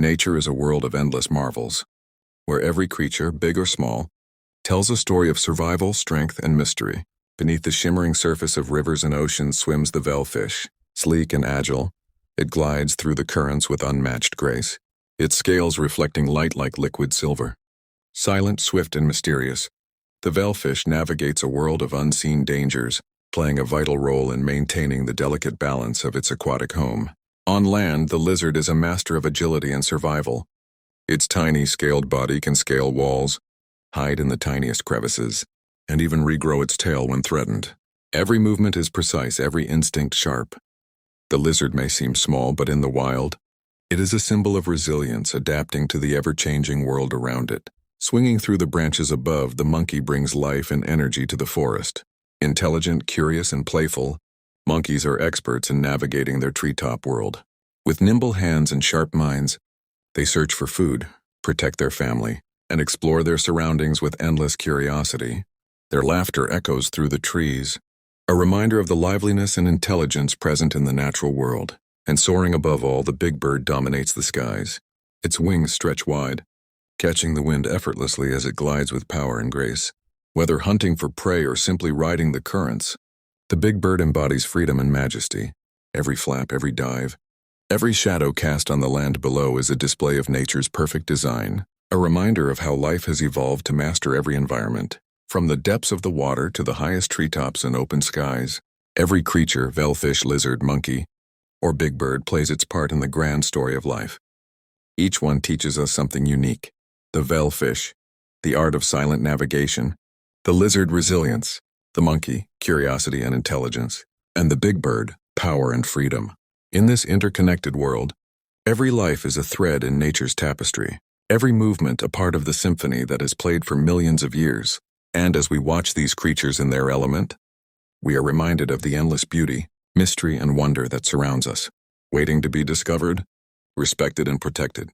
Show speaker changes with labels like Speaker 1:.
Speaker 1: Nature is a world of endless marvels, where every creature, big or small, tells a story of survival, strength, and mystery. Beneath the shimmering surface of rivers and oceans swims the veilfish. Sleek and agile, it glides through the currents with unmatched grace, its scales reflecting light like liquid silver. Silent, swift, and mysterious, the veilfish navigates a world of unseen dangers, playing a vital role in maintaining the delicate balance of its aquatic home. On land, the lizard is a master of agility and survival. Its tiny, scaled body can scale walls, hide in the tiniest crevices, and even regrow its tail when threatened. Every movement is precise, every instinct sharp. The lizard may seem small, but in the wild, it is a symbol of resilience, adapting to the ever-changing world around it. Swinging through the branches above, the monkey brings life and energy to the forest. Intelligent, curious, and playful, monkeys are experts in navigating their treetop world. With nimble hands and sharp minds, they search for food, protect their family, and explore their surroundings with endless curiosity. Their laughter echoes through the trees, a reminder of the liveliness and intelligence present in the natural world. And soaring above all, the big bird dominates the skies. Its wings stretch wide, catching the wind effortlessly as it glides with power and grace. Whether hunting for prey or simply riding the currents, the big bird embodies freedom and majesty. Every flap, every dive, every shadow cast on the land below is a display of nature's perfect design, a reminder of how life has evolved to master every environment. From the depths of the water to the highest treetops and open skies, every creature, veilfish, lizard, monkey, or big bird, plays its part in the grand story of life. Each one teaches us something unique. The veilfish, the art of silent navigation; the lizard, resilience; the monkey, curiosity and intelligence; and the big bird, power and freedom. In this interconnected world, every life is a thread in nature's tapestry, every movement a part of the symphony that has played for millions of years. And as we watch these creatures in their element, we are reminded of the endless beauty, mystery, and wonder that surrounds us, waiting to be discovered, respected, and protected.